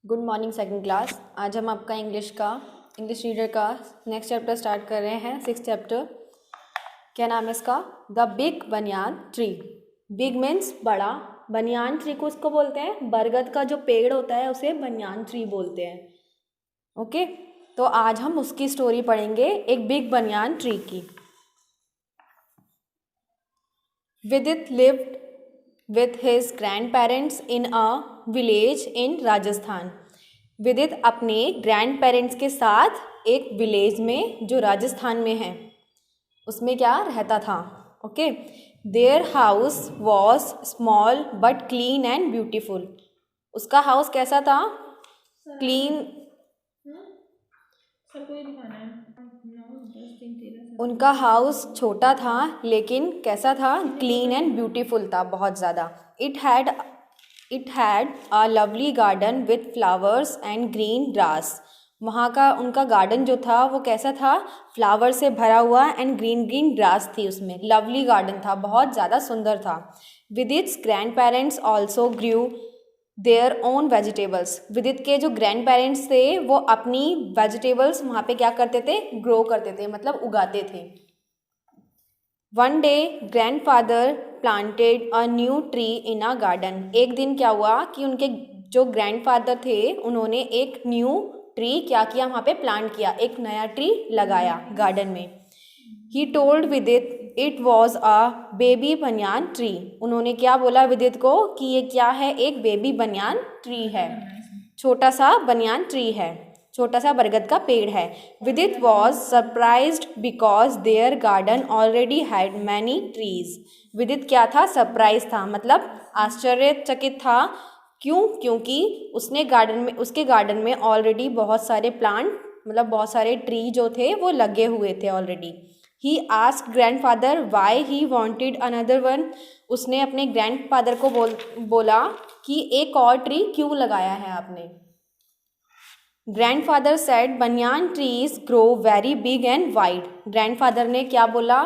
Good morning second class. आज हम आपका इंग्लिश रीडर का नेक्स्ट चैप्टर स्टार्ट कर रहे हैं, 6th चैप्टर। क्या नाम है इसका? The big banyan tree. Big means बड़ा, बनियान ट्री को उसको बोलते हैं, बरगद का जो पेड़ होता है उसे बनियान ट्री बोलते हैं। ओके, तो आज हम उसकी स्टोरी पढ़ेंगे, एक बिग बनियान ट्री की। विदित lived with his grandparents in a village in Rajasthan. विदित अपने ग्रैंड पेरेंट्स के साथ एक विलेज में जो राजस्थान में है उसमें क्या रहता था। Okay, their house was small but clean and beautiful. उसका हाउस कैसा था? क्लीन। उनका हाउस छोटा था लेकिन कैसा था? क्लीन एंड ब्यूटीफुल था, बहुत ज़्यादा। It had a lovely garden with flowers and green grass. वहाँ का उनका गार्डन जो था वो कैसा था? फ्लावर से भरा हुआ एंड ग्रीन ग्रीन ग्रास थी उसमें। लवली गार्डन था, बहुत ज़्यादा सुंदर था। With its grand parents also grew their own vegetables. Vidit के जो ग्रैंड पेरेंट्स थे वो अपनी वेजिटेबल्स वहाँ पे क्या करते थे? ग्रो करते थे, मतलब उगाते थे। One day grand father planted a new tree in a garden. एक दिन क्या हुआ कि उनके जो ग्रैंड फादर थे उन्होंने एक न्यू ट्री क्या किया? वहाँ पे प्लांट किया, एक नया ट्री लगाया गार्डन में। ही टोल्ड विदित it was a baby banyan tree. उन्होंने क्या बोला विदित को कि ये क्या है? एक बेबी बनियान ट्री है, छोटा सा बनियान ट्री है, छोटा सा बरगद का पेड़ है। Vidit was surprised because their garden already had many trees. Vidit क्या था? सरप्राइज था, मतलब आश्चर्यचकित था। क्यों? क्योंकि उसके गार्डन में ऑलरेडी बहुत सारे प्लांट, मतलब बहुत सारे ट्री जो थे वो लगे हुए थे already. He asked grandfather why he wanted another one. उसने अपने ग्रैंडफादर को बोला कि एक और ट्री क्यों लगाया है आपने। ग्रैंडफादर सेड बनियान trees grow very big and wide. Grandfather ने क्या बोला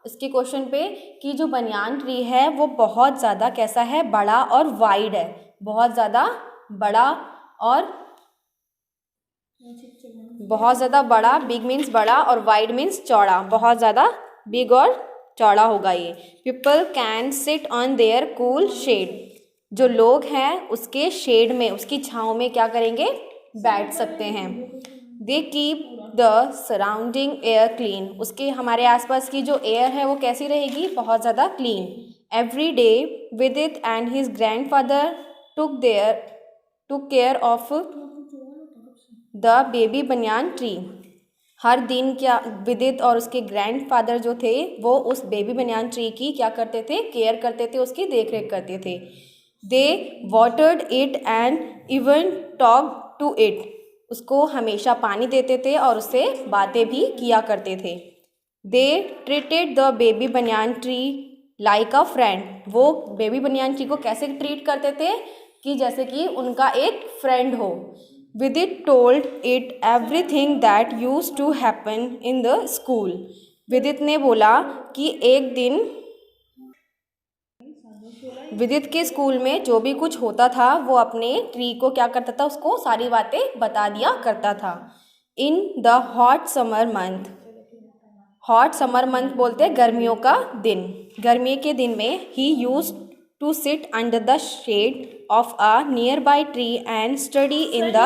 इसके क्वेश्चन पे कि जो बनियान ट्री है वो बहुत ज़्यादा कैसा है? बड़ा और वाइड है, बहुत ज़्यादा बड़ा और बहुत ज़्यादा बड़ा। बिग मीन्स बड़ा और वाइड मीन्स चौड़ा, बहुत ज़्यादा बिग और चौड़ा होगा ये। People can sit on their cool shade. जो लोग हैं उसके शेड में, उसकी छाँव में क्या करेंगे? बैठ सकते हैं। They keep the surrounding air clean. उसके हमारे आसपास की जो एयर है वो कैसी रहेगी? बहुत ज़्यादा clean. Every day Vidit and his grandfather took care of the baby banyan tree. हर दिन क्या विदित और उसके ग्रैंडफादर जो थे वो उस बेबी बनियान ट्री की क्या करते थे? केयर करते थे, उसकी देख रेख करते थे। They watered it and even talk to it. उसको हमेशा पानी देते थे और उससे बातें भी किया करते थे। They treated the baby banyan tree like a friend. वो बेबी बनियान ट्री को कैसे ट्रीट करते थे? कि जैसे कि उनका एक फ्रेंड हो। Vidit told it everything that used to happen in the school. विदित ने बोला कि एक दिन विदित के स्कूल में जो भी कुछ होता था वो अपने ट्री को क्या करता था? उसको सारी बातें बता दिया करता था। In the hot summer month, hot summer month बोलते हैं गर्मियों का दिन। गर्मी के दिन में ही used to sit under the shade of a nearby tree and study in the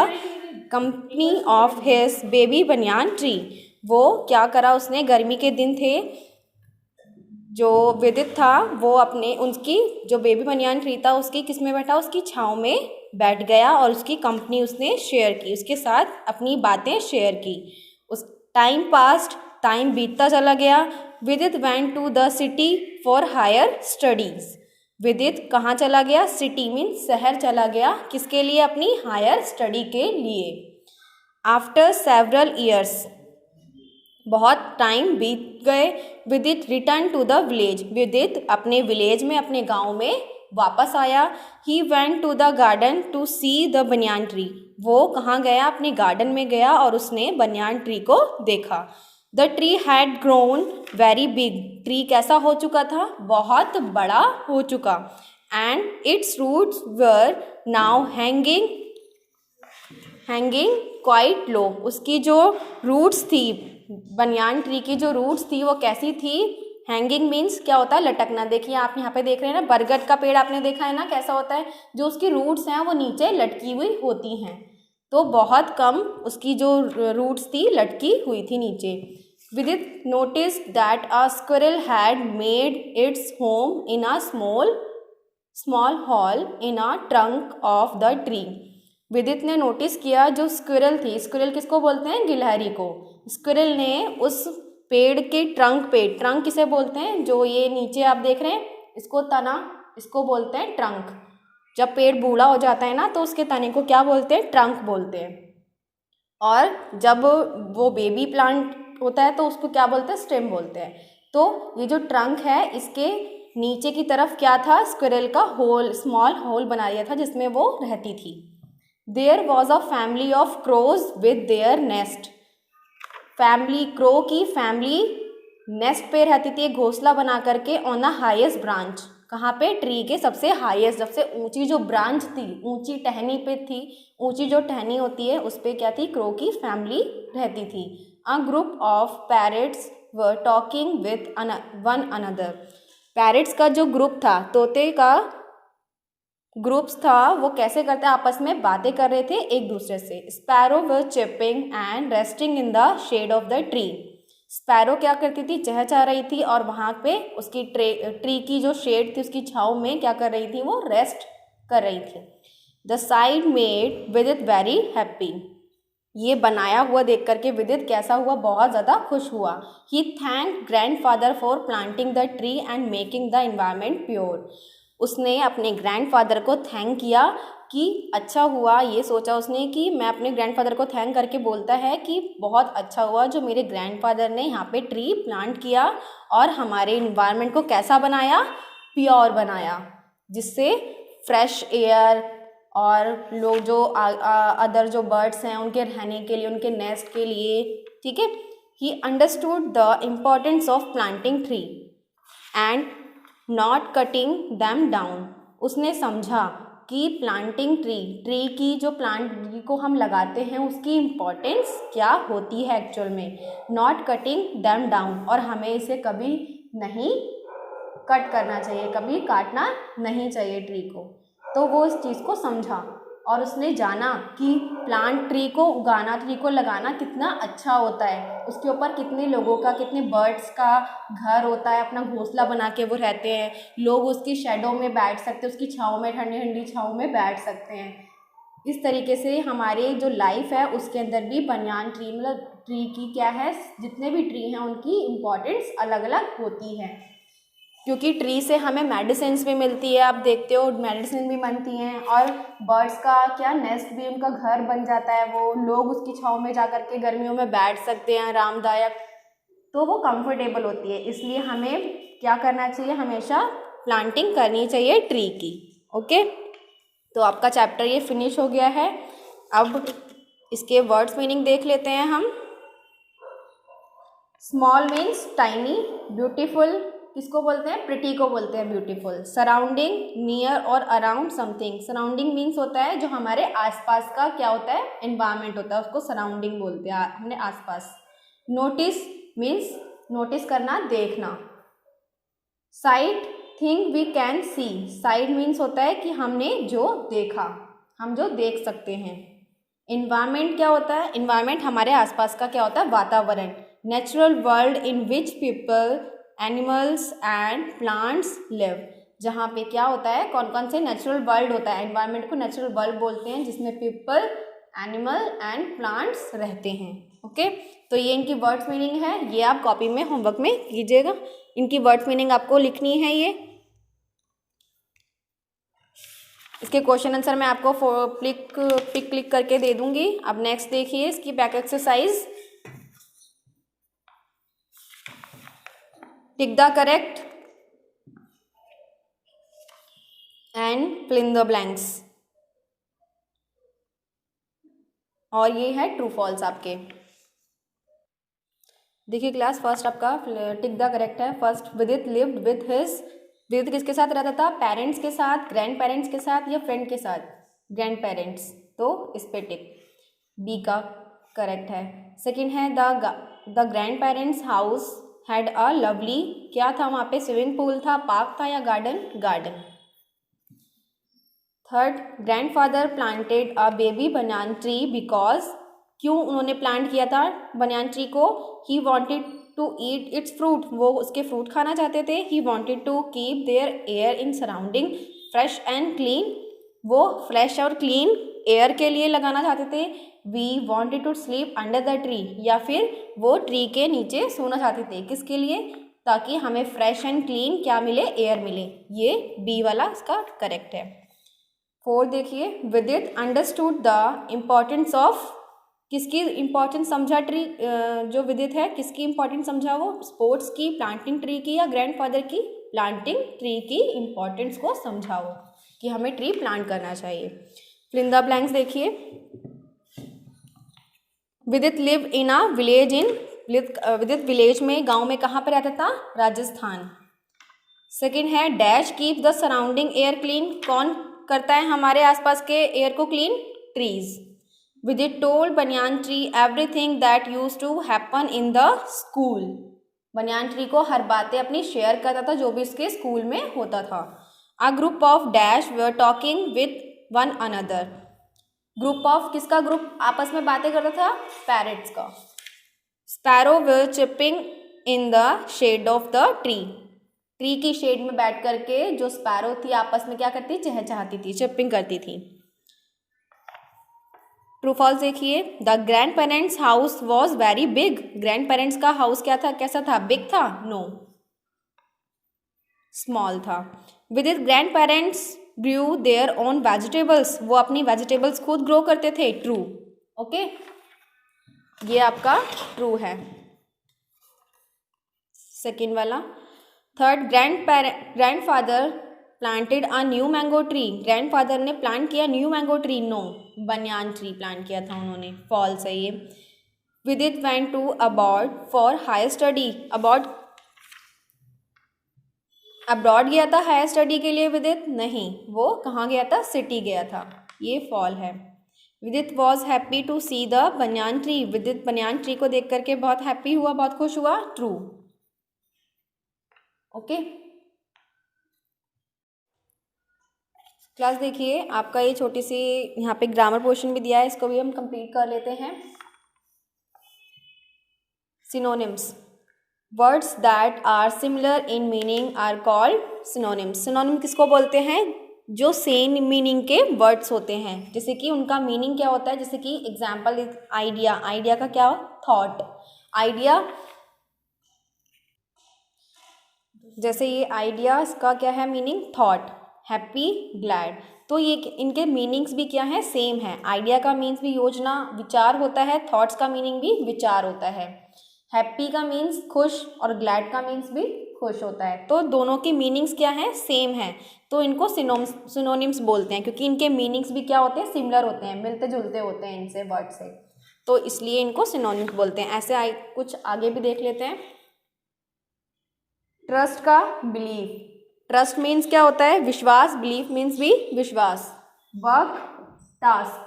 company of his baby banyan tree. वो क्या करा उसने? गर्मी के दिन थे, जो विदित था वो अपने उनकी जो बेबी बनियान ट्री था उसकी किस में बैठा? उसकी छाँव में बैठ गया और उसकी कंपनी उसने शेयर की, उसके साथ अपनी बातें शेयर की। उस टाइम पास्ट, टाइम बीतता चला गया। Vidit went to the city for higher studies. Vidit कहाँ चला गया? सिटी मीन्स शहर चला गया, किसके लिए? अपनी हायर स्टडी के लिए। आफ्टर सेवरल ईयर्स, बहुत टाइम बीत गए। विदित रिटर्न टू द विलेज। विदित अपने विलेज में, अपने गांव में वापस आया। He went to the garden to see the banyan tree. वो कहाँ गया? अपने गार्डन में गया और उसने बनियान ट्री को देखा। The tree had grown very big. Tree कैसा हो चुका था? बहुत बड़ा हो चुका। And its roots were now hanging hanging quite low, उसकी जो रूट्स थी, बनियान ट्री की जो रूट्स थी वो कैसी थी? हैंगिंग मीन्स क्या होता है? लटकना। देखिए आप यहाँ पे देख रहे हैं ना, बरगद का पेड़ आपने देखा है ना कैसा होता है, जो उसकी रूट्स हैं वो नीचे लटकी हुई होती हैं, तो बहुत कम उसकी जो रूट्स थी लटकी हुई थी नीचे। विदित notice that a squirrel had made its home in a small hall in a trunk of the tree. विदित ने नोटिस किया जो स्क्विरल थी, स्क्विरल किसको बोलते हैं? गिलहरी को। स्क्विरल ने उस पेड़ के ट्रंक पे, ट्रंक किसे बोलते हैं? जो ये नीचे आप देख रहे हैं इसको तना, इसको बोलते हैं ट्रंक। जब पेड़ बूढ़ा हो जाता है ना तो उसके तने को क्या बोलते हैं? ट्रंक बोलते हैं। और जब वो बेबी प्लांट होता है तो उसको क्या बोलते हैं? स्टेम बोलते हैं। तो ये जो ट्रंक है इसके नीचे की तरफ क्या था? स्क्विरल का होल, स्मॉल होल बना दिया था जिसमें वो रहती थी। There was a family of crows with their nest. Family, crow की फैमिली नेस्ट पे रहती थी, घोंसला बना करके, ऑन द हाईएस्ट ब्रांच। कहाँ पे? ट्री के सबसे हाईएस्ट, सबसे ऊंची जो ब्रांच थी, ऊंची टहनी पे थी, ऊंची जो टहनी होती है उस पे क्या थी? क्रो की फैमिली रहती थी। अ group of parrots were talking with one another. Parrots का जो ग्रुप था, तोते का ग्रुप्स था, वो कैसे करते हैं? आपस में बातें कर रहे थे एक दूसरे से। Sparrow were chipping and resting in the shade of the tree. Sparrow क्या करती थी? चहचहा रही थी और वहाँ पे उसकी ट्री की जो शेड थी उसकी छाँव में क्या कर रही थी? वो रेस्ट कर रही थी। द साइड मेड विदित वेरी हैप्पी। ये बनाया हुआ देख करके विदित कैसा हुआ? बहुत ज़्यादा खुश हुआ। He thank grandfather for planting the tree and making the environment pure. उसने अपने ग्रैंडफादर को थैंक किया कि अच्छा हुआ, ये सोचा उसने कि मैं अपने ग्रैंडफादर को थैंक करके बोलता है कि बहुत अच्छा हुआ जो मेरे ग्रैंडफादर ने यहाँ पे ट्री प्लांट किया और हमारे इन्वायरमेंट को कैसा बनाया? प्योर बनाया, जिससे फ्रेश एयर और लोग जो अदर जो बर्ड्स हैं उनके रहने के लिए, उनके नेस्ट के लिए, ठीक है। He understood the importance of planting tree and not cutting them down. उसने समझा कि प्लांटिंग ट्री की जो प्लांट को हम लगाते हैं उसकी इम्पोर्टेंस क्या होती है एक्चुअल में। नॉट कटिंग दैम डाउन, और हमें इसे कभी नहीं कट करना चाहिए, कभी काटना नहीं चाहिए ट्री को। तो वो इस चीज़ को समझा और उसने जाना कि प्लांट ट्री को उगाना, ट्री को लगाना कितना अच्छा होता है। उसके ऊपर कितने लोगों का, कितने बर्ड्स का घर होता है, अपना घोंसला बना के वो रहते हैं। लोग उसकी शेडो में बैठ सकते हैं, उसकी छाँव में, ठंडी ठंडी छाँव में बैठ सकते हैं। इस तरीके से हमारे जो लाइफ है उसके अंदर भी बनियान ट्री, मतलब ट्री की क्या है, जितने भी ट्री हैं उनकी इम्पोर्टेंस अलग अलग होती है, क्योंकि ट्री से हमें मेडिसिन्स भी मिलती है। आप देखते हो मेडिसिन भी बनती हैं, और बर्ड्स का क्या नेस्ट भी, उनका घर बन जाता है। वो लोग उसकी छाँव में जा कर के गर्मियों में बैठ सकते हैं, आरामदायक, तो वो कंफर्टेबल होती है। इसलिए हमें क्या करना चाहिए? हमेशा प्लांटिंग करनी चाहिए ट्री की। ओके, तो आपका चैप्टर ये फिनिश हो गया है। अब इसके वर्ड्स मीनिंग देख लेते हैं हम। स्मॉल मीन्स टाइनी, ब्यूटीफुल किसको बोलते हैं? प्रिटी को बोलते हैं ब्यूटीफुल। सराउंडिंग, नियर और अराउंड समथिंग। सराउंडिंग मीन्स होता है जो हमारे आसपास का क्या होता है, एनवायरनमेंट होता है, उसको सराउंडिंग बोलते हैं, हमने आसपास। नोटिस मीन्स नोटिस करना, देखना। Sight, thing we can see. Sight means होता है कि हमने जो देखा, हम जो देख सकते हैं। इन्वायरमेंट क्या होता है? इन्वायरमेंट हमारे आसपास का क्या होता है? वातावरण। Natural world in which people, animals and plants live. जहाँ पे क्या होता है, कौन कौन से नेचुरल वर्ल्ड होता है, एनवायरनमेंट को नेचुरल वर्ल्ड बोलते हैं, जिसमें पीपल, एनिमल एंड प्लांट्स रहते हैं। ओके, तो ये इनकी वर्ड्स मीनिंग है, ये आप कॉपी में होमवर्क में कीजिएगा। इनकी वर्ड्स मीनिंग आपको लिखनी है। ये इसके क्वेश्चन आंसर मैं आपको पिक क्लिक करके दे दूंगी। अब नेक्स्ट देखिए इसकी back exercise. Tick the correct and fill in the blanks. और ये है ट्रू फॉल्स आपके। देखिए क्लास, फर्स्ट आपका टिक द करेक्ट है। फर्स्ट, विदित लिव्ड विद हिज। विदित किसके साथ रहता था? पेरेंट्स के साथ, ग्रैंड पेरेंट्स के साथ या फ्रेंड के साथ? ग्रैंड पेरेंट्स, तो इस पे टिक। बी का करेक्ट है। सेकंड है the grand parents house had a lovely, क्या था वहाँ पे, स्विमिंग पूल था, पार्क था या garden, garden. Third, grandfather planted a baby banyan tree because, क्यों उन्होंने प्लांट किया था बनियान ट्री को, he wanted to eat its fruit, वो उसके फ्रूट खाना चाहते थे। He wanted to keep their air in surrounding fresh and clean, वो फ्रेश और क्लीन एयर के लिए लगाना चाहते थे। We wanted to sleep under the tree, या फिर वो ट्री के नीचे सोना चाहते थे, किसके लिए, ताकि हमें फ्रेश एंड क्लीन क्या मिले, एयर मिले। ये बी वाला इसका करेक्ट है। फोर देखिए, विदित अंडरस्टूड द इम्पोर्टेंस ऑफ, किसकी इम्पोर्टेंस समझा ट्री, जो विदित है किसकी इम्पोर्टेंस समझा वो, स्पोर्ट्स की, प्लांटिंग ट्री की या ग्रैंडफादर की, प्लांटिंग ट्री की इम्पोर्टेंस को समझाओ कि हमें ट्री प्लांट करना चाहिए। फिल इन द ब्लैंक्स देखिए, विदित live in a village in, विदित विलेज में, गांव में, कहाँ पर रहता था, राजस्थान। सेकेंड है dash keep the surrounding air clean, कौन करता है हमारे आसपास के एयर को clean, trees. Vidit told banyan tree everything that used to happen in the school, banyan tree को हर बातें अपनी शेयर करता था जो भी उसके स्कूल में होता था। A group of dash were talking with one another, group of किसका ग्रुप आपस में बातें करता था, पैरेट्स का। Sparrow were chipping in the shade of the tree, tree की शेड में बैठ करके जो स्पैरो थी आपस में क्या करती, चहचहाती थी, चिपिंग करती थी। ट्रू फॉल्स देखिए, the grand parents house was very big, grand parents का हाउस क्या था, कैसा था, बिग था, नो, स्मॉल था। With it grand parents grew their own vegetables, वो अपनी वेजिटेबल्स खुद ग्रो करते थे, ट्रू। ओके, ये आपका ट्रू है सेकेंड वाला। Third, grandfather planted a new mango tree, grandfather ने प्लांट किया new mango tree, no, banyan tree plant किया था उन्होंने, फॉल्स है ये। Vidit went to abroad for higher study, abroad गया था हायर स्टडी के लिए विदित, नहीं, वो कहाँ गया था, सिटी गया था, ये फॉल है। Vidit was happy to see the banyan tree, Vidit banyan tree को देख करके बहुत हैप्पी हुआ, बहुत खुश हुआ, ट्रू। ओके, क्लास देखिए, आपका ये छोटी सी यहाँ पे ग्रामर पोर्शन भी दिया है, इसको भी हम कंप्लीट कर लेते हैं। Synonyms, words that are similar in meaning are called synonyms, synonym किसको बोलते हैं, जो सेम मीनिंग के वर्ड्स होते हैं, जैसे कि उनका मीनिंग क्या होता है, जैसे कि एग्जाम्पल आइडिया, आइडिया का क्या, थॉट, आइडिया, जैसे ये आइडिया, इसका क्या है मीनिंग, थॉट, हैप्पी, ग्लैड, तो ये इनके मीनिंग्स भी क्या है, सेम है। आइडिया का मीन्स भी योजना, विचार होता है, थॉट्स का मीनिंग भी विचार होता है, हैप्पी का मीन्स खुश और ग्लैड का मीन्स भी खुश होता है, तो दोनों की मीनिंग्स क्या है, सेम है, तो इनको सिनोनिम्स बोलते हैं, क्योंकि इनके मीनिंग्स भी क्या होते हैं, सिमिलर होते हैं, मिलते जुलते होते हैं इनसे वर्ड से, तो इसलिए इनको सिनोनिम्स बोलते हैं। ऐसे कुछ आगे भी देख लेते हैं। ट्रस्ट का बिलीफ, ट्रस्ट मीन्स क्या होता है, विश्वास, बिलीफ मीन्स भी विश्वास। Work, task,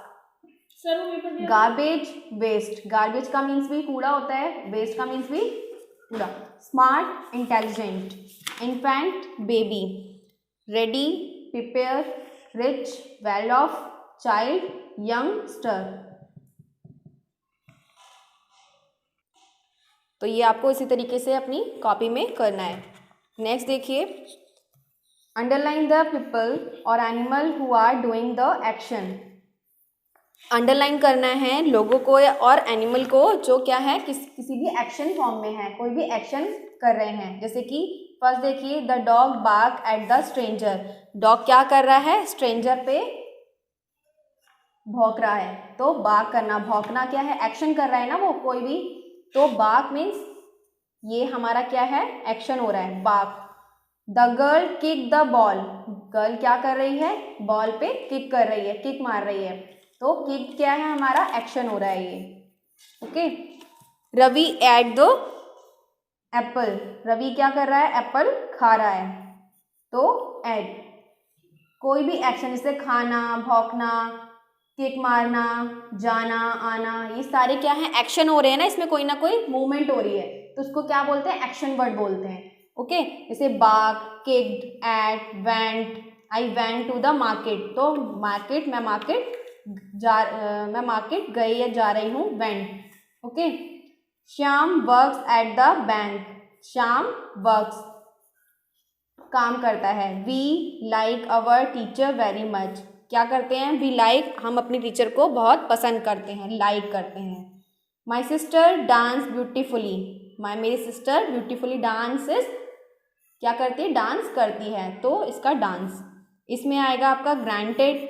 garbage, waste, garbage का मीन्स भी कूड़ा होता है, वेस्ट का मीन्स भी कूड़ा। Smart, intelligent, infant, baby, ready, prepare, rich, well off, child, youngster, तो ये आपको इसी तरीके से अपनी कॉपी में करना है। नेक्स्ट देखिए, अंडरलाइन द पीपल और animal who are doing the action, underline करना है लोगों को और एनिमल को जो क्या है, किसी भी एक्शन फॉर्म में है, कोई भी एक्शन कर रहे हैं, जैसे कि फर्स्ट देखिए, the dog bark at the stranger, dog क्या कर रहा है, स्ट्रेंजर पे भौंक रहा है, तो बार्क करना, भौंकना क्या है, एक्शन कर रहा है ना वो कोई भी, तो बार्क मीन्स ये हमारा क्या है, एक्शन हो रहा है, bark. The girl kick the ball, girl क्या कर रही है, बॉल पे किक कर रही है, किक मार रही है, तो किक क्या है, हमारा एक्शन हो रहा है ये। Okay, Ravi ate the apple, Ravi क्या कर रहा है, एप्पल खा रहा है, तो एट, कोई भी एक्शन जैसे खाना, भौंकना, किक मारना, जाना, आना, ये सारे क्या हैं, एक्शन हो रहे हैं ना, इसमें कोई ना कोई मूवमेंट हो रही है, तो उसको क्या बोलते हैं, एक्शन वर्ड बोलते हैं। ओके, जैसे bag, kicked, ate, went, I went to the market, तो मार्केट, मैं मार्केट गई या जा रही हूँ, went. Okay, Shyam works at the bank, Shyam works काम करता है। We like our teacher very much, क्या करते हैं, वी लाइक, हम अपनी टीचर को बहुत पसंद करते हैं, लाइक करते हैं। माई सिस्टर डांस ब्यूटिफुली, मेरी सिस्टर ब्यूटिफुली डांसेस, क्या करती है, डांस करती है, तो इसका डांस। इसमें आएगा आपका ग्रांटेड,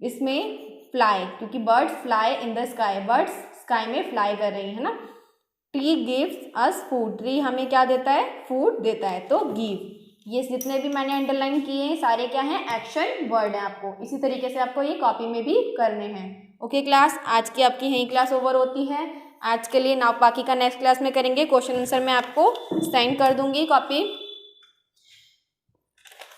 इसमें फ्लाई, क्योंकि birds fly in the sky, birds sky में फ्लाई कर रही है ना। Tree gives us food, tree हमें क्या देता है, फूड देता है, तो गिव। ये जितने भी मैंने अंडरलाइन किए हैं सारे क्या हैं, एक्शन वर्ड हैं। आपको इसी तरीके से आपको ये कॉपी में भी करने हैं। ओके क्लास, आज की आपकी यही क्लास ओवर होती है आज के लिए। नाउ बाकी का नेक्स्ट क्लास में करेंगे, क्वेश्चन आंसर मैं आपको सेंड कर दूंगी कॉपी